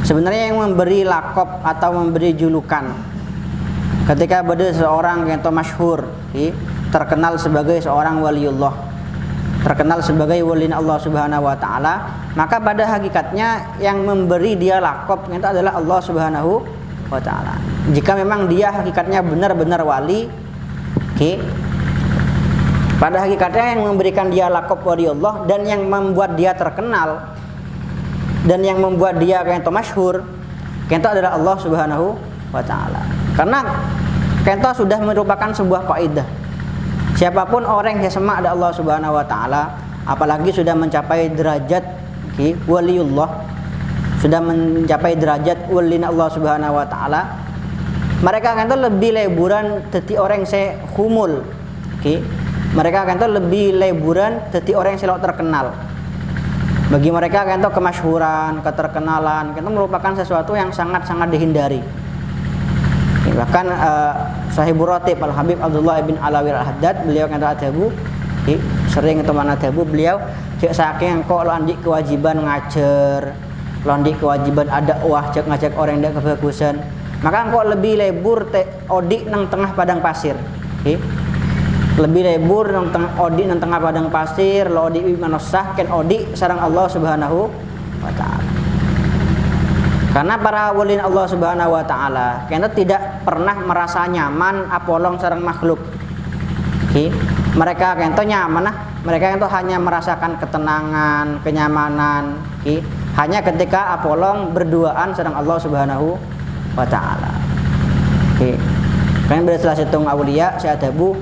Sebenarnya yang memberi lakop atau memberi julukan ketika ada seorang yang masyhur, terkenal sebagai seorang waliullah, terkenal sebagai wali Allah Subhanahu wa taala, maka pada hakikatnya yang memberi dia lakop itu adalah Allah Subhanahu wa taala. Jika memang dia hakikatnya benar-benar wali, pada hakikatnya yang memberikan dia lakop waliullah dan yang membuat dia terkenal dan yang membuat dia kayak masyhur itu adalah Allah Subhanahu wa taala. Karena kento sudah merupakan sebuah kaidah. Siapapun orang yang semak ada Allah Subhanahu wa taala, apalagi sudah mencapai derajat waliullah, sudah mencapai derajat walina Allah Subhanahu wa taala, mereka kento lebih leburan teti orang se humul. Mereka kento lebih leburan teti orang yang selalu terkenal. Bagi mereka kento kemasyhuran, keterkenalan kento merupakan sesuatu yang sangat-sangat dihindari. Bahkan Sahibur Ratib Al Habib Abdullah bin Alawi Al Haddad, beliau kento adabu, sering teman adabu beliau cek saking kok lo andik kewajiban ngajar, lo andik kewajiban dakwah, cek ngajak orang yang kebagusan, maka kok lebih lebur odik nang tengah padang pasir. Lebih lebur nang odik nang tengah padang pasir, lo odik manosah ken odik sareng Allah Subhanahu wa taala. Karena para wali Allah Subhanahu wa taala kena tidak pernah merasa nyaman apolong sareng makhluk. Mereka kento nyaman mereka kento hanya merasakan ketenangan, kenyamanan, hanya ketika apolong berduaan sareng Allah Subhanahu wa taala. Kan pada salah satu aulia saya adabu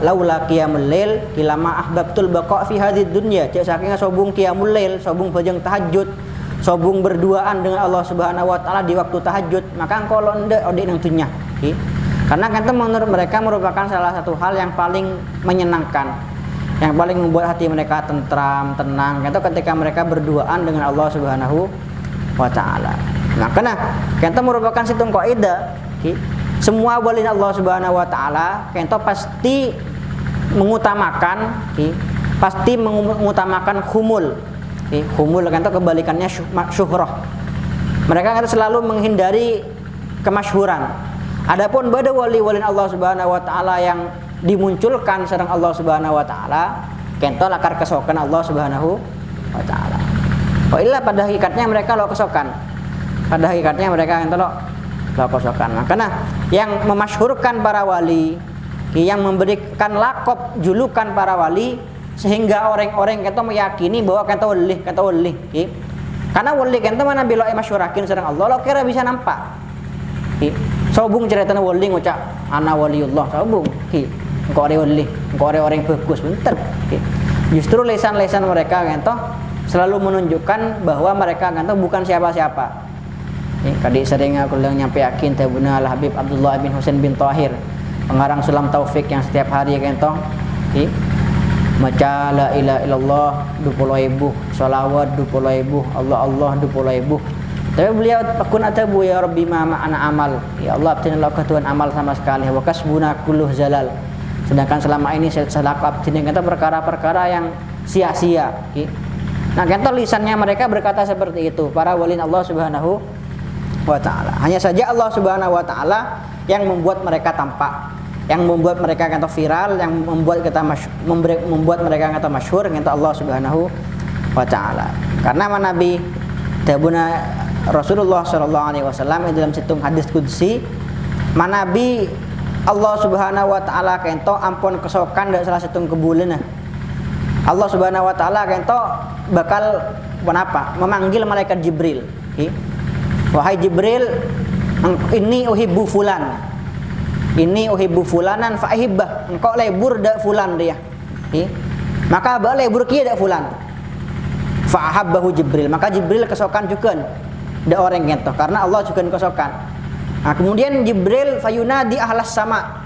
laula qiyamul lail kilama ahbabtul baqa fi hadhid dunya, cek saking sobung qiyamul lail, sobung bajang tahajud, sobung berduaan dengan Allah Subhanahu wa taala di waktu tahajud, maka engkau lo ndek odik nang dunya. Karena kan itu menurut mereka merupakan salah satu hal yang paling menyenangkan, yang paling membuat hati mereka tentram, tenang, itu ketika mereka berduaan dengan Allah Subhanahu wa taala. Makanya kan itu merupakan situng kaidah. Semua wali Allah Subhanahu wa taala kento pasti mengutamakan humul. Humul kento kebalikannya syuhrah. Mereka kento selalu menghindari kemasyhuran. Adapun pada wali-wali Allah Subhanahu wa taala yang dimunculkan sareng Allah Subhanahu wa taala kento lakar kesokan Allah Subhanahu wa taala. Illa pada hakikatnya mereka lo kesokan. Pada hakikatnya mereka kento lo kesokan. Makanya yang memasyhurkan para wali, yang memberikan lakop julukan para wali, sehingga orang-orang kento meyakini bahwa kento wali. Karena wali kento mana bila masyhurakin sareng Allah, lo kira bisa nampak. Sobung ceritanya wali ngucap ana waliullah, sobung. Engkau ada wali, engkau ada orang bagus, bentar. Justru lesan-lesan mereka kento selalu menunjukkan bahwa mereka kento bukan siapa-siapa. Kadi sering aku nyampe yakin tabuna Al Habib Abdullah bin Husain bin Tahir, pengarang Sulam Taufik yang setiap hari kento maca la ilaha illallah 20.000, sholawat 20.000, Allah 20.000. Tapi beliau pakun atabu ya Rabbi ma ana amal. Ya Allah abdina Tuhan amal sama sekali wa kasbuna kulluh zalal. Sedangkan selama ini saya laku abdina kento perkara-perkara yang sia-sia. Nah, kento lisannya mereka berkata seperti itu, para wali Allah Subhanahu wa taala. Hanya saja Allah Subhanahu wa taala yang membuat mereka tampak, yang membuat mereka kata viral, yang membuat mereka kata masyhur, kata Allah Subhanahu wa taala. Karena Nabi tabuna Rasulullah sallallahu alaihi wasallam dalam situng hadis qudsi, Nabi Allah Subhanahu wa taala kento ampun kesokan dari salah situng kebuleunah. Allah Subhanahu wa taala kento bakal memanggil malaikat Jibril. Wahai Jibril, ini uhibbu fulan. Ini uhibbu fulanan fahibbah. Engkau lebur dak fulan dia. Maka ba lebur kieu dak fulan. Fa'ahabbahu Jibril. Maka Jibril kesokan jukeun dak orang gitu karena Allah juga kesokan. Nah, kemudian Jibril fayunadi ahlas sama.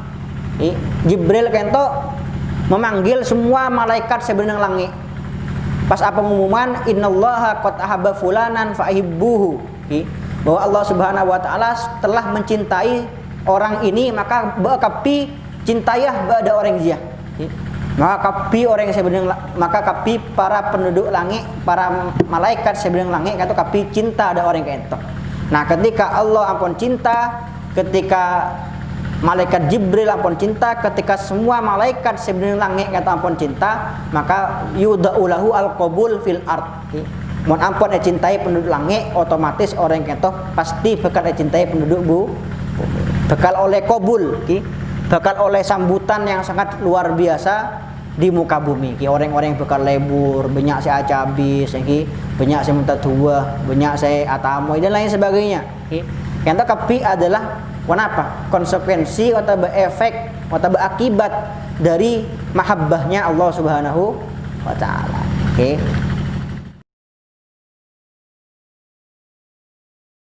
Jibril kento memanggil semua malaikat sebenang langit. Pas apa pengumuman innallaha qad ahabba fulanan fa'ihibbuhu. Bahwa Allah Subhanahu wa taala telah mencintai orang ini, maka bakapi cintayah pada orang dia. Maka kapi para penduduk langit, para malaikat sebelum langit kata kapi cinta ada orang kento. Nah, ketika Allah ampun cinta, ketika malaikat Jibril ampun cinta, ketika semua malaikat sebelum langit kata ampun cinta, maka yudaulahu al-qabul fil ard. Mohon ampun cintai penduduk langit, otomatis orang kento pasti bakal cintai penduduk bumi. Bakal oleh qabul, bakal oleh sambutan yang sangat luar biasa di muka bumi. Orang-orang bakal lebur, banyak saya acabis, banyak saya minta tua, banyak saya atamo dan lain sebagainya. Yang kapi adalah kenapa? Konsekuensi atau efek atau akibat dari mahabbahnya Allah Subhanahu wa taala.